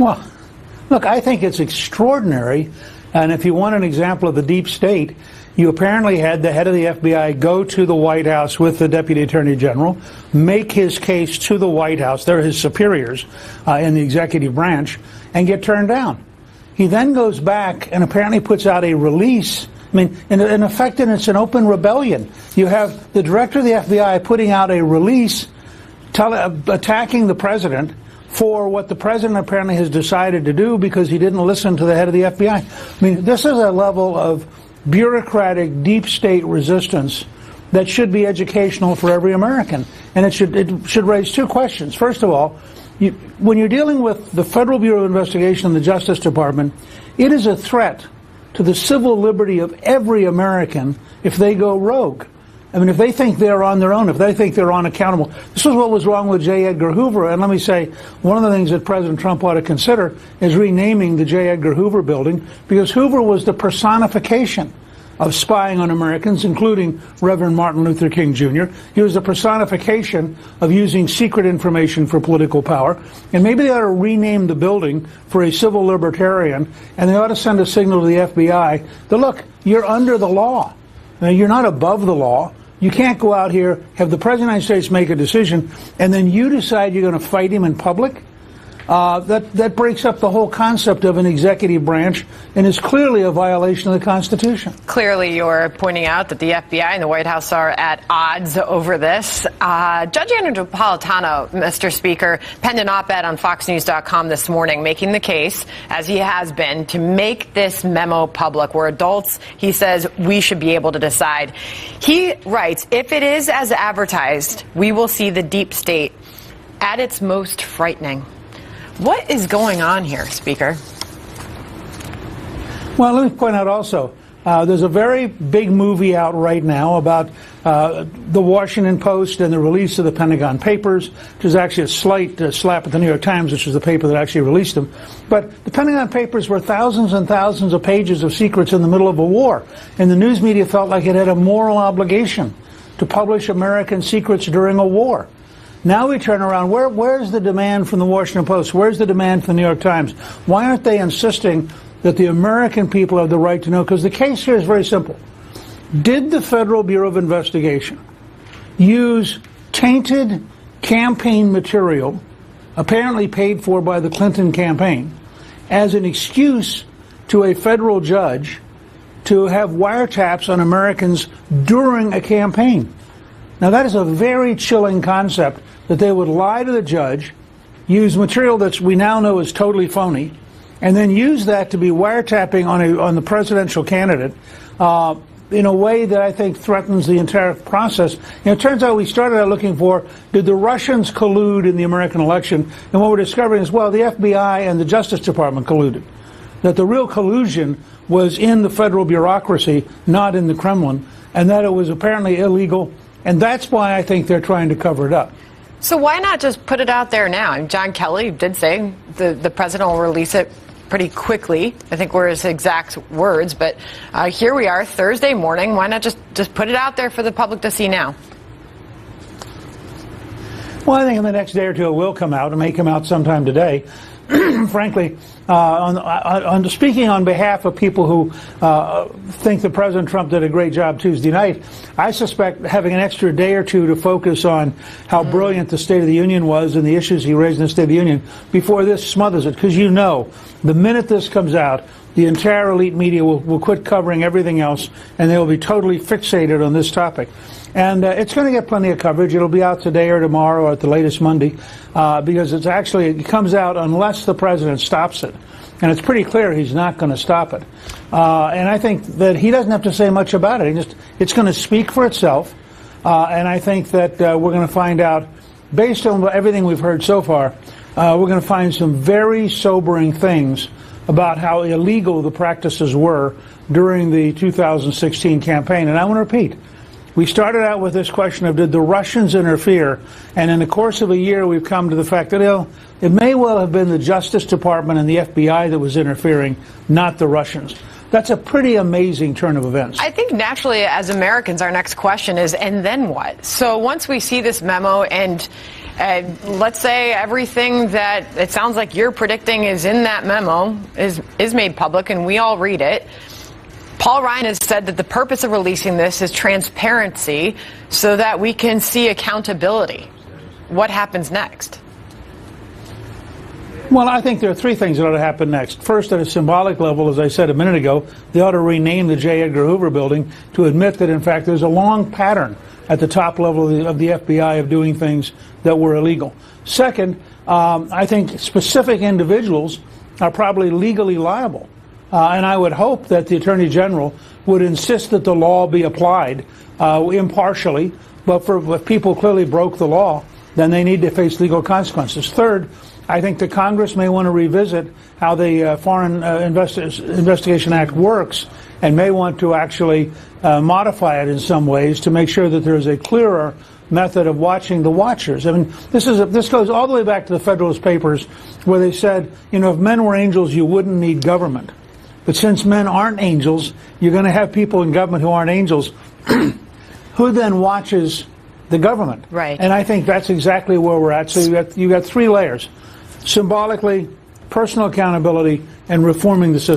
Well, look, I think it's extraordinary. And if you want an example of the deep state, you apparently had the head of the FBI go to the White House with the Deputy Attorney General, make his case to the White House, they're his superiors in the executive branch, and get turned down. He then goes back and apparently puts out a release. I mean, in effect, it's an open rebellion. You have the director of the FBI putting out a release attacking the president for what the president apparently has decided to do because he didn't listen to the head of the FBI. I mean, this is a level of bureaucratic deep state resistance that should be educational for every American. And it should raise two questions. First of all, when you're dealing with the Federal Bureau of Investigation and the Justice Department, it is a threat to the civil liberty of every American if they go rogue. I mean, if they think they're on their own, if they think they're unaccountable. This is what was wrong with J. Edgar Hoover. And let me say, one of the things that President Trump ought to consider is renaming the J. Edgar Hoover building, because Hoover was the personification of spying on Americans, including Reverend Martin Luther King Jr. He was the personification of using secret information for political power. And maybe they ought to rename the building for a civil libertarian, and they ought to send a signal to the FBI that, look, you're under the law. Now, you're not above the law. You can't go out here, have the President of the United States make a decision, and then you decide you're going to fight him in public. That breaks up the whole concept of an executive branch and is clearly a violation of the Constitution. Clearly, you're pointing out that the FBI and the White House are at odds over this. Judge Andrew Napolitano, Mr. Speaker, penned an op-ed on FoxNews.com this morning making the case, as he has been, to make this memo public. We're adults, he says, we should be able to decide. He writes, if it is as advertised, we will see the deep state at its most frightening. What is going on here, Speaker? Well, let me point out also, there's a very big movie out right now about the Washington Post and the release of the Pentagon Papers, which is actually a slight slap at the New York Times, which is the paper that actually released them. But the Pentagon Papers were thousands and thousands of pages of secrets in the middle of a war, and the news media felt like it had a moral obligation to publish American secrets during a war. Now we turn around. Where's the demand from the Washington Post? Where's the demand from the New York Times? Why aren't they insisting that the American people have the right to know? Because the case here is very simple. Did the Federal Bureau of Investigation use tainted campaign material, apparently paid for by the Clinton campaign, as an excuse to a federal judge to have wiretaps on Americans during a campaign? Now, that is a very chilling concept, that they would lie to the judge, use material that we now know is totally phony, and then use that to be wiretapping on the presidential candidate in a way that I think threatens the entire process. It turns out we started out looking for, did the Russians collude in the American election? And what we're discovering is, well, the FBI and the Justice Department colluded. That the real collusion was in the federal bureaucracy, not in the Kremlin, and that it was apparently illegal. And that's why I think they're trying to cover it up. So why not just put it out there now? And John Kelly did say the president will release it pretty quickly, I think were his exact words. But here we are, Thursday morning. Why not just put it out there for the public to see now? Well, I think in the next day or two it will come out. It may come out sometime today. Frankly, speaking on behalf of people who think that President Trump did a great job Tuesday night, I suspect having an extra day or two to focus on how brilliant the State of the Union was and the issues he raised in the State of the Union before this smothers it. Because you know, the minute this comes out, the entire elite media will quit covering everything else, and they will be totally fixated on this topic. And it's going to get plenty of coverage. It'll be out today or tomorrow or at the latest Monday, because it comes out unless the president stops it. And it's pretty clear he's not going to stop it. And I think that he doesn't have to say much about it. It's going to speak for itself. And I think that we're going to find out, based on everything we've heard so far, we're going to find some very sobering things about how illegal the practices were during the 2016 campaign. And I want to repeat, we started out with this question of, did the Russians interfere? And in the course of a year, we've come to the fact that it may well have been the Justice Department and the FBI that was interfering, not the Russians. That's a pretty amazing turn of events. I think naturally, as Americans, our next question is, and then what? So once we see this memo, and let's say everything that it sounds like you're predicting is in that memo is made public and we all read it. Paul Ryan has said that the purpose of releasing this is transparency so that we can see accountability. What happens next? Well, I think there are three things that ought to happen next. First, at a symbolic level, as I said a minute ago, they ought to rename the J. Edgar Hoover building to admit that, in fact, there's a long pattern at the top level of the FBI of doing things that were illegal. Second, I think specific individuals are probably legally liable. And I would hope that the Attorney General would insist that the law be applied impartially, but if people clearly broke the law, then they need to face legal consequences. Third, I think the Congress may want to revisit how the Foreign Investigation Act works and may want to actually modify it in some ways to make sure that there is a clearer method of watching the watchers. I mean, this goes all the way back to the Federalist Papers where they said, you know, if men were angels, you wouldn't need government. But since men aren't angels, you're going to have people in government who aren't angels. Who then watches the government? Right. And I think that's exactly where we're at. So you got three layers: symbolically, personal accountability, and reforming the system.